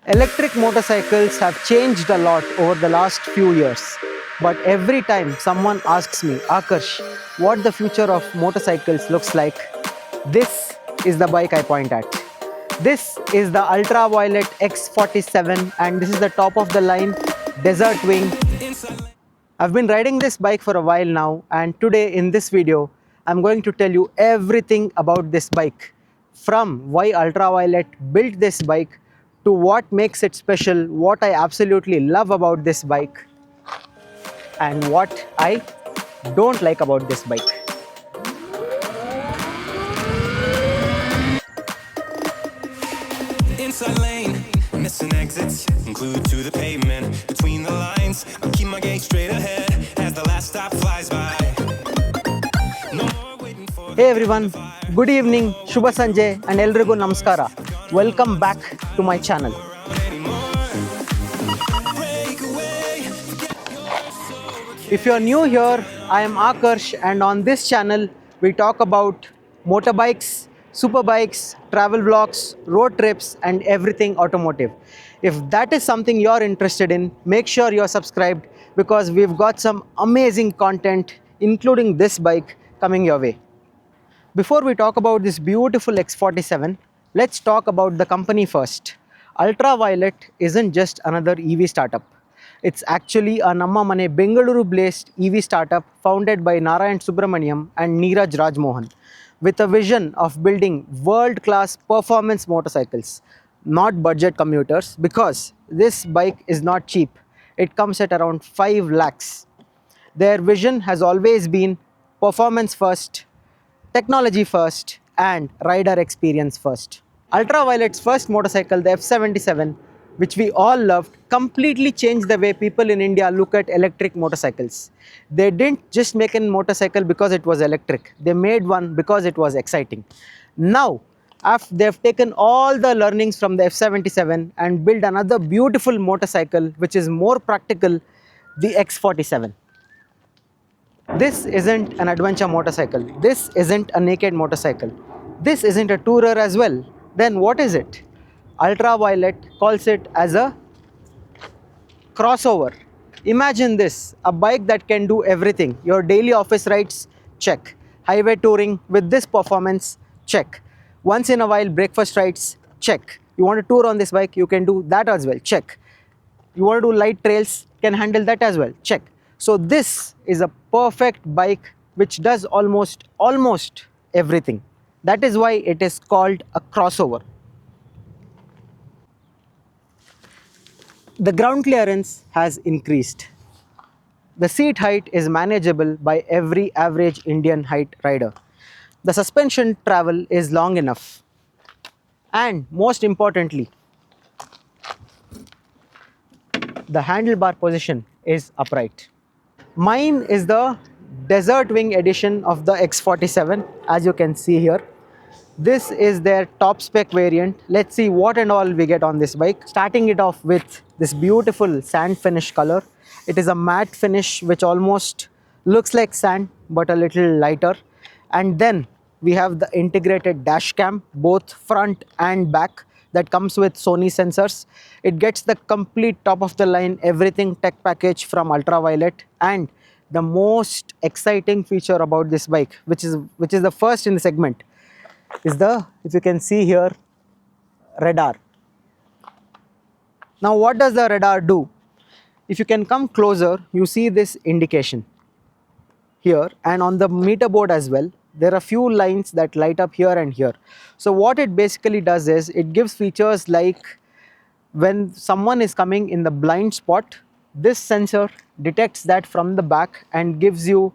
Electric motorcycles have changed a lot over the last few years. But every time someone asks me, Akarsh, what the future of motorcycles looks like, this is the bike I point at. This is the Ultraviolette X47 and this is the top of the line Desert Wing. I've been riding this bike for a while now, and today in this video I'm going to tell you everything about this bike, from why Ultraviolette built this bike to what makes it special, what I absolutely love about this bike and what I don't like about this bike. Inside lane, missing exits, glued to the pavement. Between the lines, I'll keep my gaze straight ahead as the last stop flies by. No more waiting for. Hey everyone, good evening, Shubha Sanjay and Elrigu Namaskara. Welcome back to my channel. If you are new here, I am Akarsh, and on this channel we talk about motorbikes, superbikes, travel vlogs, road trips and everything automotive. If that is something you're interested in, make sure you're subscribed because we've got some amazing content including this bike coming your way. Before we talk about this beautiful X47, let's talk about the company first. Ultraviolette isn't just another EV startup. It's actually a Namma Mane Bengaluru-based EV startup founded by Narayan Subramaniam and Neeraj Rajmohan, with a vision of building world-class performance motorcycles, not budget commuters, because this bike is not cheap. It comes at around 5 lakhs. Their vision has always been performance first, technology first and rider experience first. Ultraviolette's first motorcycle, the F77, which we all loved, completely changed the way people in India look at electric motorcycles. They didn't just make a motorcycle because it was electric. They made one because it was exciting. Now, after they've taken all the learnings from the F77 and built another beautiful motorcycle which is more practical, the X47. This isn't an adventure motorcycle. This isn't a naked motorcycle. This isn't a tourer as well. Then what is it? Ultraviolette calls it as a crossover. Imagine this, a bike that can do everything. Your daily office rides, check. Highway touring with this performance, check. Once in a while breakfast rides, check. You want to tour on this bike, you can do that as well, check. You want to do light trails, can handle that as well, check. So this is a perfect bike which does almost everything. That is why it is called a crossover. The ground clearance has increased. The seat height is manageable by every average Indian height rider. The suspension travel is long enough. And most importantly, the handlebar position is upright. Mine is the Desert Wing edition of the X47, as you can see here. This is their top spec variant. Let's see what and all we get on this bike. Starting it off with this beautiful sand finish color. It is a matte finish which almost looks like sand but a little lighter. And then we have the integrated dash cam, both front and back, that comes with Sony sensors. It gets the complete top of the line everything tech package from Ultraviolette. And the most exciting feature about this bike, which is the first in the segment, is the, if you can see here, radar. Now what does the radar do? If you can come closer, you see this indication here, and on the meter board as well there are a few lines that light up here and here. So what it basically does is it gives features like when someone is coming in the blind spot, this sensor detects that from the back and gives you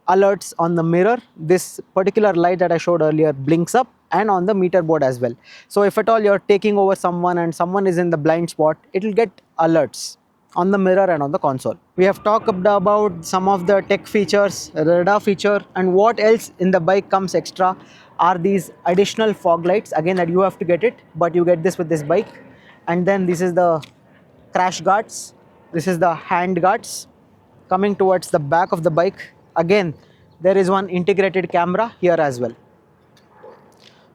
alerts on the mirror. This particular light that I showed earlier blinks up, and on the meter board as well. So if at all you're taking over someone and someone is in the blind spot, it will get alerts on the mirror and on the console. We have talked about some of the tech features, the radar feature, and what else in the bike comes extra are these additional fog lights. Again, that you have to get it, but you get this with this bike. And then this is the crash guards. This is the hand guards coming towards the back of the bike. Again, there is one integrated camera here as well.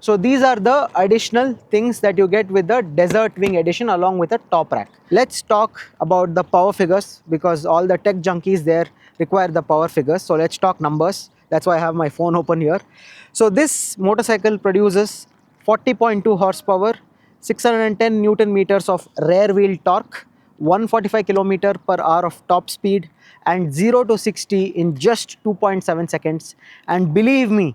So these are the additional things that you get with the Desert Wing edition along with a top rack. Let's talk about the power figures because all the tech junkies there require the power figures. So let's talk numbers. That's why I have my phone open here. So this motorcycle produces 40.2 horsepower, 610 Newton meters of rear wheel torque, 145 kilometer per hour of top speed, and 0 to 60 in just 2.7 seconds. And believe me,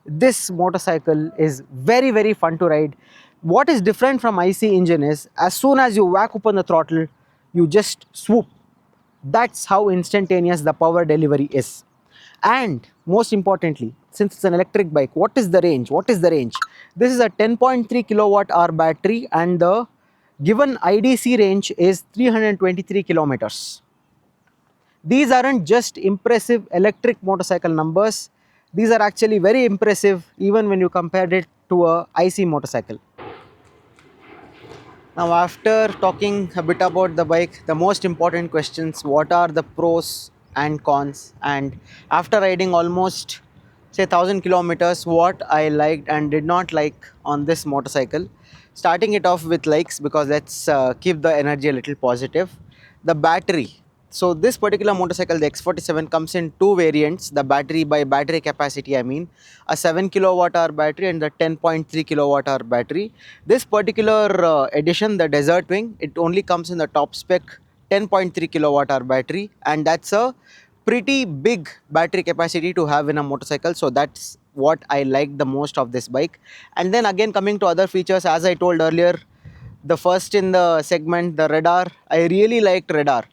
this motorcycle is very fun to ride. What is different from IC engine is as soon as you whack open the throttle, you just swoop. That's how instantaneous the power delivery is. And most importantly, since it's an electric bike, what is the range? This is a 10.3 kilowatt hour battery and the given IDC range is 323 kilometers. These aren't just impressive electric motorcycle numbers, these are actually very impressive even when you compare it to a IC motorcycle. Now after talking a bit about the bike, the most important questions, what are the pros and cons, and after riding almost say 1000 kilometers, what I liked and did not like on this motorcycle. Starting it off with likes because let's keep the energy a little positive. The battery. So this particular motorcycle, the X47, comes in two variants. The battery by battery capacity, I mean a 7 kilowatt hour battery and the 10.3 kilowatt hour battery. This particular edition, the Desert Wing, it only comes in the top spec 10.3 kilowatt hour battery, and that's a pretty big battery capacity to have in a motorcycle. So that's what I liked the most of this bike. And then again, coming to other features, as I told earlier, the first in the segment, the radar, I really liked radar.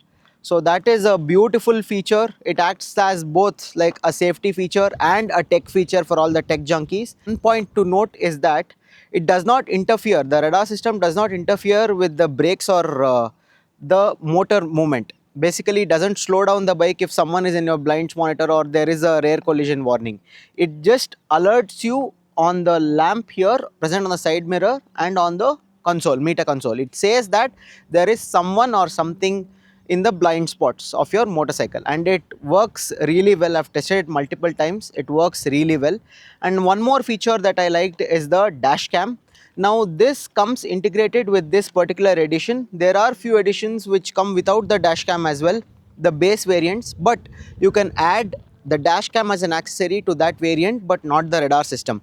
So that is a beautiful feature. It acts as both like a safety feature and a tech feature for all the tech junkies. One point to note is that it does not interfere, the radar system does not interfere with the brakes or the motor movement. Basically, it doesn't slow down the bike if someone is in your blind monitor or there is a rare collision warning. It just alerts you on the lamp here present on the side mirror and on the console, meter console. It says that there is someone or something in the blind spots of your motorcycle, and it works really well. I've tested it multiple times, it works really well. And one more feature that I liked is the dash cam. Now this comes integrated with this particular edition. There are few editions which come without the dash cam as well, the base variants, but you can add the dash cam as an accessory to that variant but not the radar system.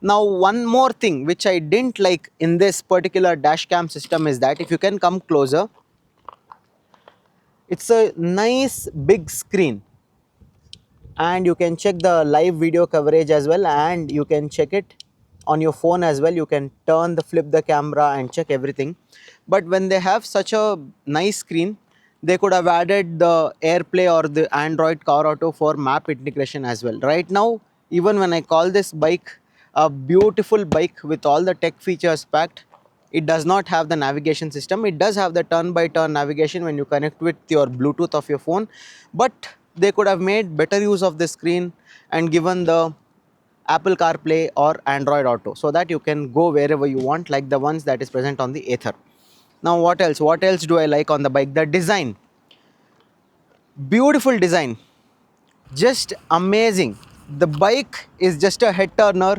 Now one more thing which I didn't like in this particular dash cam system is that if you can come closer, it's a nice big screen and you can check the live video coverage as well, and you can check it on your phone as well. You can flip the camera and check everything. But when they have such a nice screen, they could have added the AirPlay or the Android Car Auto for map integration as well. Right now, even when I call this bike a beautiful bike with all the tech features packed, it does not have the navigation system. It does have the turn-by-turn navigation when you connect with your Bluetooth of your phone, but they could have made better use of the screen and given the Apple CarPlay or Android Auto so that you can go wherever you want, like the ones that is present on the Aether. Now what else? What else do I like on the bike? The design. Beautiful design. Just amazing. The bike is just a head turner.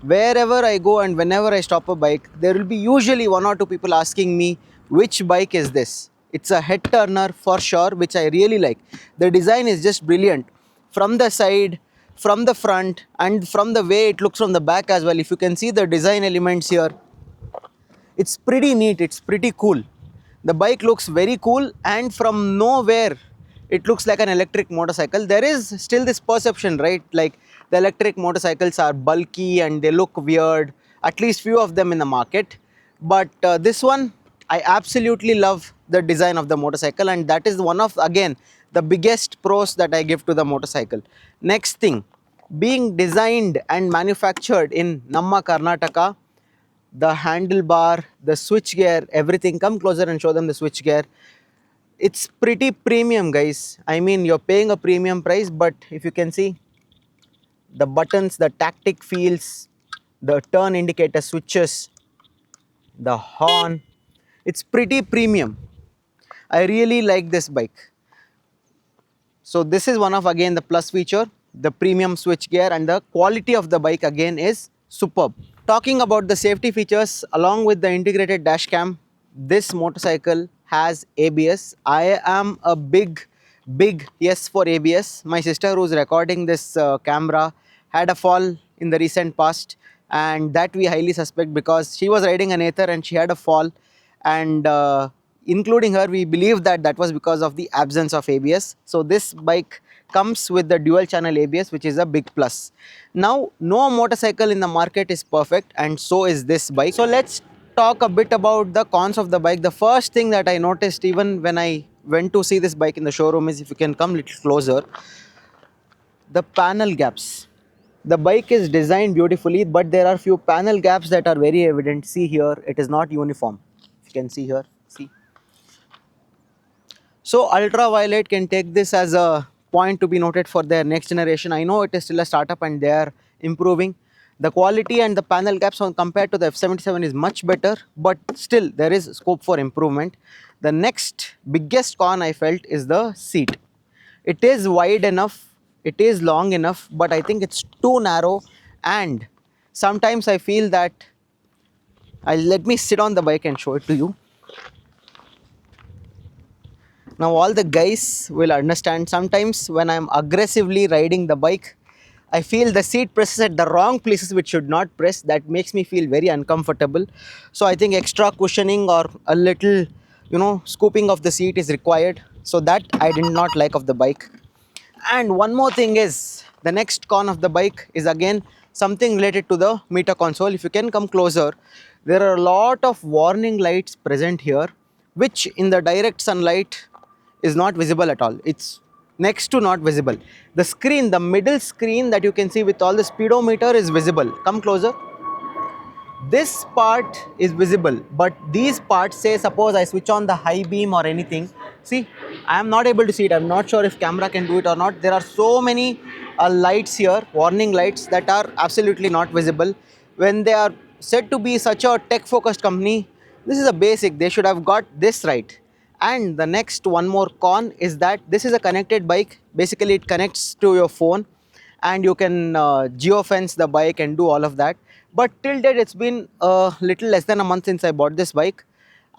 Wherever I go and whenever I stop a bike, there will be usually one or two people asking me, which bike is this? It's a head turner for sure, which I really like. The design is just brilliant. From the side, from the front, and from the way it looks from the back as well. If you can see the design elements here, it's pretty neat, it's pretty cool. The bike looks very cool, and from nowhere it looks like an electric motorcycle. There is still this perception, right? Like the electric motorcycles are bulky and they look weird, at least few of them in the market. But this one, I absolutely love the design of the motorcycle, and that is one of, again, the biggest pros that I give to the motorcycle. Next thing, being designed and manufactured in Namma, Karnataka, the handlebar, the switch gear, everything. Come closer and show them the switch gear. It's pretty premium, guys. I mean, you're paying a premium price, but if you can see the buttons, the tactic feels, the turn indicator switches, the horn, it's pretty premium. I really like this bike. So this is one of, again, the plus feature, the premium switch gear, and the quality of the bike again is superb. Talking about the safety features along with the integrated dash cam, this motorcycle has ABS. I am a big yes for ABS. My sister who's recording this camera had a fall in the recent past, and that we highly suspect because she was riding an Aether and she had a fall, and including her, we believe that that was because of the absence of ABS. So this bike comes with the dual channel ABS, which is a big plus. Now, no motorcycle in the market is perfect, and so is this bike. So let's talk a bit about the cons of the bike. The first thing that I noticed even when I went to see this bike in the showroom is, if you can come little closer, the panel gaps. The bike is designed beautifully, but there are few panel gaps that are very evident. See here, it is not uniform. If you can see here, see. So Ultraviolette can take this as a point to be noted for their next generation. I know it is still a startup and they are improving. The quality and the panel gaps on compared to the F77 is much better, but still there is scope for improvement. The next biggest con I felt is the seat. It is wide enough, it is long enough, but I think it's too narrow, and sometimes I feel that let me sit on the bike and show it to you. Now all the guys will understand, sometimes when I'm aggressively riding the bike, I feel the seat presses at the wrong places which should not press. That makes me feel very uncomfortable. So I think extra cushioning or a little, scooping of the seat is required. So that I did not like of the bike. And one more thing is, the next con of the bike is again something related to the meter console. If you can come closer, there are a lot of warning lights present here, which in the direct sunlight is not visible at all. It's next to not visible. The screen, the middle screen that you can see with all the speedometer is visible. Come closer. This part is visible, but these parts, say suppose I switch on the high beam or anything, see, I am not able to see it. I am not sure if camera can do it or not. There are so many lights here, warning lights, that are absolutely not visible. When they are said to be such a tech focused company, this is a basic, they should have got this right. And the next one more con is that this is a connected bike. Basically it connects to your phone and you can geofence the bike and do all of that. But till date it's been a little less than a month since I bought this bike.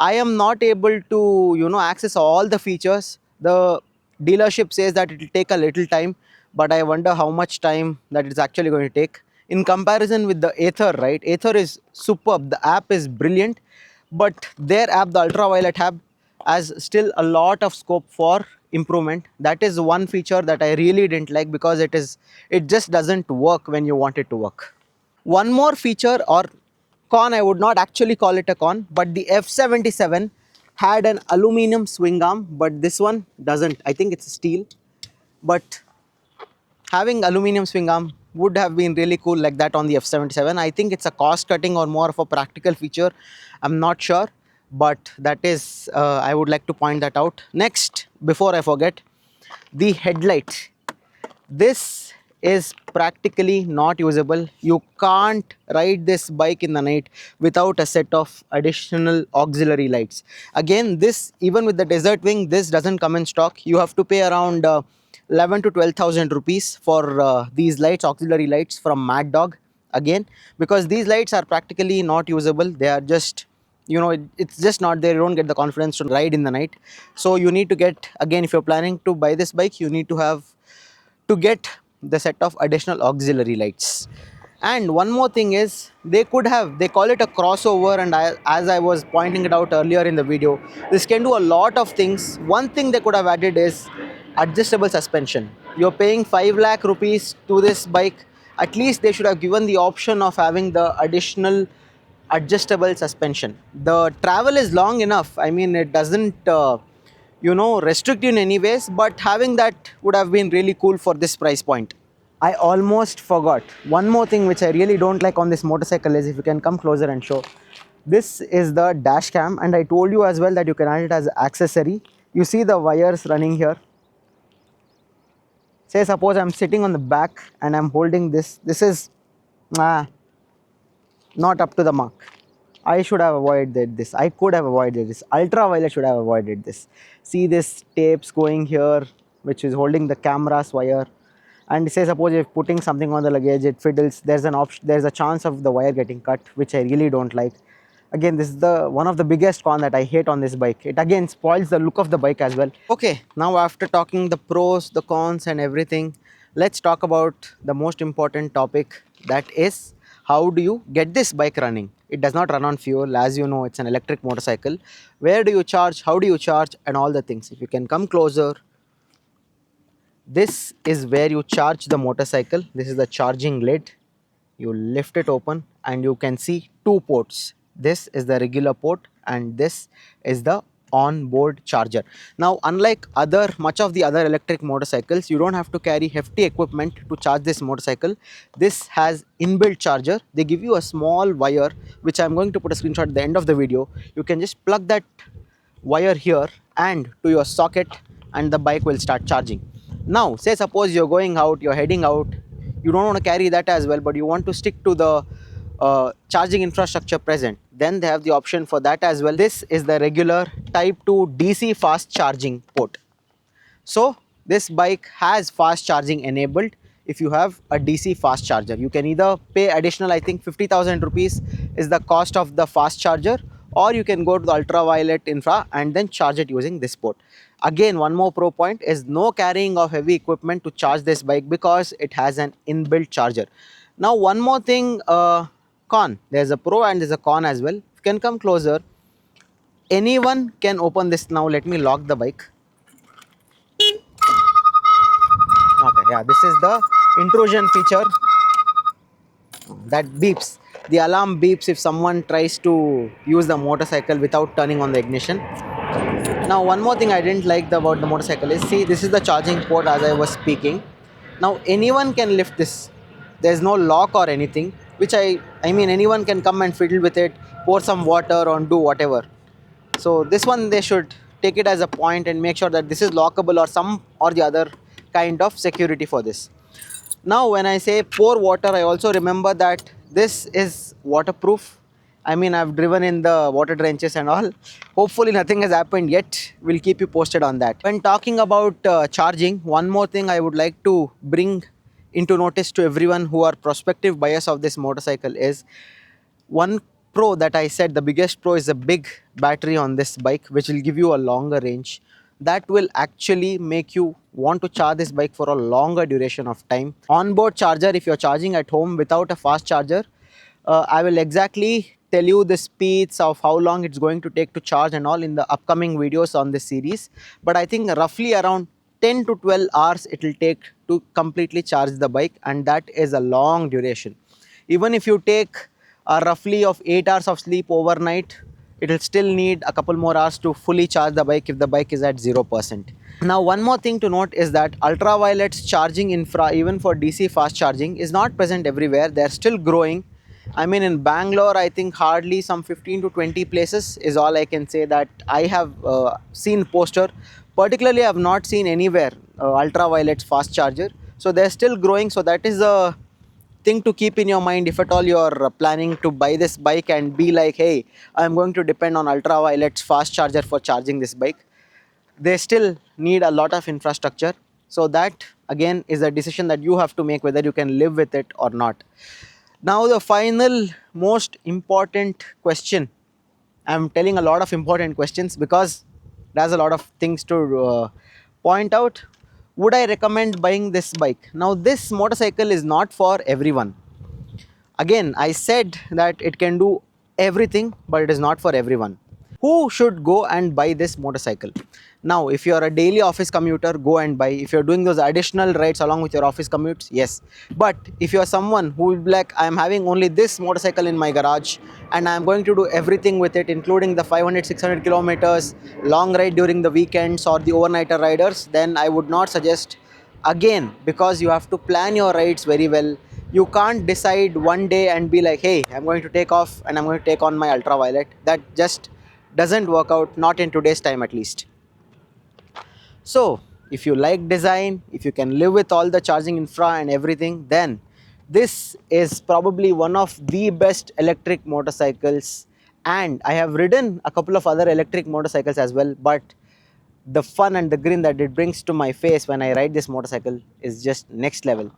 I am not able to access all the features. The dealership says that it will take a little time, but I wonder how much time that it's actually going to take in comparison with the Aether, right? Aether is superb, the app is brilliant, but their app, the Ultraviolette app, has still a lot of scope for improvement. That is one feature that I really didn't like, because it just doesn't work when you want it to work. One more feature or con, I would not actually call it a con, but the F77 had an aluminum swing arm, but this one doesn't. I think it's steel, but having aluminum swing arm would have been really cool like that on the F77. I think it's a cost cutting or more of a practical feature. I'm not sure, but that is, I would like to point that out. Next, before I forget, the headlight. This is practically not usable. You can't ride this bike in the night without a set of additional auxiliary lights. Again, this, even with the Desert Wing, this doesn't come in stock. You have to pay around 11 to 12,000 rupees for these lights, auxiliary lights from Mad Dog. Again, because these lights are practically not usable. They are just, it's just not there. You don't get the confidence to ride in the night. So you need to get, again, if you're planning to buy this bike, you need to get the set of additional auxiliary lights. And one more thing is, they call it a crossover, and as I was pointing it out earlier in the video, this can do a lot of things. One thing they could have added is adjustable suspension. You're paying 5 lakh rupees to this bike. At least they should have given the option of having the additional adjustable suspension. The travel is long enough. I mean, it doesn't restrict you in any ways, but having that would have been really cool for this price point. I almost forgot one more thing which I really don't like on this motorcycle is, if you can come closer and show, this is the dash cam, and I told you as well that you can add it as an accessory. You see the wires running here. Say suppose I'm sitting on the back and I'm holding this is not up to the mark. I should have avoided this. I could have avoided this. Ultraviolette should have avoided this. See this tapes going here, which is holding the camera's wire. And say suppose if putting something on the luggage, it fiddles, there's an option, there's a chance of the wire getting cut, which I really don't like. Again, this is the one of the biggest con that I hate on this bike. It again spoils the look of the bike as well. Okay, now after talking the pros, the cons and everything, let's talk about the most important topic, that is how do you get this bike running. It does not run on fuel, as you know, it's an electric motorcycle. Where do you charge, how do you charge, and all the things. If you can come closer, this is where you charge the motorcycle. This is the charging lid. You lift it open and you can see two ports. This is the regular port and this is the on-board charger. Now, unlike much of the other electric motorcycles, you don't have to carry hefty equipment to charge this motorcycle. This has inbuilt charger. They give you a small wire, which I'm going to put a screenshot at the end of the video. You can just plug that wire here and to your socket and the bike will start charging. Now, say suppose you're going out, you're heading out, you don't want to carry that as well, but you want to stick to the charging infrastructure present, then they have the option for that as well. This is the regular type 2 DC fast charging port. So this bike has fast charging enabled. If you have a DC fast charger, you can either pay additional, I think 50,000 rupees is the cost of the fast charger, or you can go to the ultraviolet infra and then charge it using this port. Again, one more pro point is no carrying of heavy equipment to charge this bike because it has an inbuilt charger. Now, one more thing, con. There's a pro and there's a con as well. If you can come closer, anyone can open this. Now, let me lock the bike. Okay, yeah, this is the intrusion feature that beeps. The alarm beeps if someone tries to use the motorcycle without turning on the ignition. Now, one more thing I didn't like about the motorcycle is, see, this is the charging port as I was speaking. Now, anyone can lift this. There's no lock or anything, which I mean, anyone can come and fiddle with it, pour some water or do whatever. So this one, they should take it as a point and make sure that this is lockable or some or the other kind of security for this. Now, when I say pour water, I also remember that this is waterproof. I mean, I've driven in the water trenches and all. Hopefully nothing has happened yet. We'll keep you posted on that. When talking about charging, one more thing I would like to bring into notice to everyone who are prospective buyers of this motorcycle is, one pro that I said, the biggest pro is a big battery on this bike, which will give you a longer range. That will actually make you want to charge this bike for a longer duration of time. Onboard charger, if you're charging at home without a fast charger, I will exactly tell you the speeds of how long it's going to take to charge and all in the upcoming videos on this series. But I think roughly around 10 to 12 hours it will take to completely charge the bike, and that is a long duration. Even if you take roughly of 8 hours of sleep overnight, it will still need a couple more hours to fully charge the bike if the bike is at 0%. Now, one more thing to note is that Ultraviolet's charging infra, even for DC fast charging, is not present everywhere. They are still growing. I mean, in Bangalore, I think hardly some 15 to 20 places is all I can say that I have seen poster. Particularly, I have not seen anywhere Ultraviolet's fast charger. So they're still growing. So that is a thing to keep in your mind if at all you're planning to buy this bike and be like, hey, I'm going to depend on Ultraviolet's fast charger for charging this bike. They still need a lot of infrastructure. So that again is a decision that you have to make, whether you can live with it or not. Now, the final most important question. I'm telling a lot of important questions because there's a lot of things to point out. Would I recommend buying this bike? Now, this motorcycle is not for everyone. Again, I said that it can do everything, but it is not for everyone. Who should go and buy this motorcycle? Now, if you are a daily office commuter, go and buy. If you're doing those additional rides along with your office commutes, yes. But if you're someone who will be like, I'm having only this motorcycle in my garage and I'm going to do everything with it, including the 500, 600 kilometers, long ride during the weekends or the overnighter riders, then I would not suggest. Again, because you have to plan your rides very well. You can't decide one day and be like, hey, I'm going to take off and I'm going to take on my Ultraviolet. That just doesn't work out, not in today's time at least. So, if you like design, if you can live with all the charging infra and everything, then this is probably one of the best electric motorcycles. And I have ridden a couple of other electric motorcycles as well, but the fun and the grin that it brings to my face when I ride this motorcycle is just next level.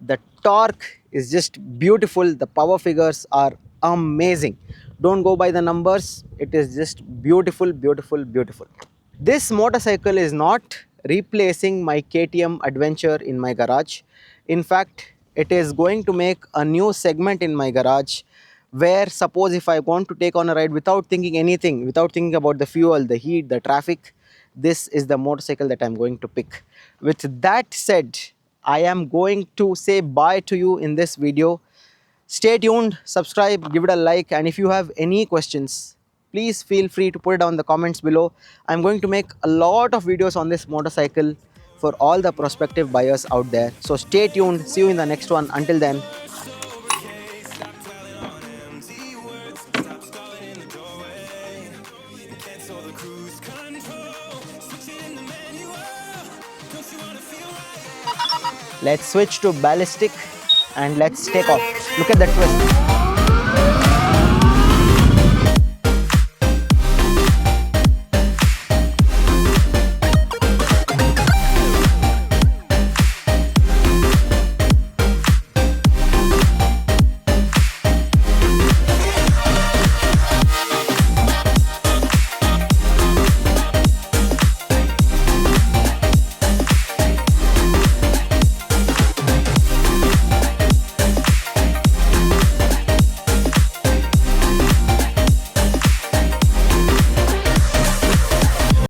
The torque is just beautiful. The power figures are amazing. Don't go by the numbers. It is just beautiful, beautiful, beautiful. This motorcycle is not replacing my KTM Adventure in my garage. In fact, it is going to make a new segment in my garage where suppose if I want to take on a ride without thinking anything, without thinking about the fuel, the heat, the traffic, this is the motorcycle that I'm going to pick. With that said, I am going to say bye to you in this video. Stay tuned, subscribe, give it a like, and if you have any questions, please feel free to put it down in the comments below. I'm going to make a lot of videos on this motorcycle for all the prospective buyers out there. So stay tuned. See you in the next one. Until then, Stop dwelling on empty words. Stop stalling in the doorway. Cancel the cruise control. Switch it in the manual. Don't you wanna feel right? let's switch to ballistic and let's take off. Look at that twist.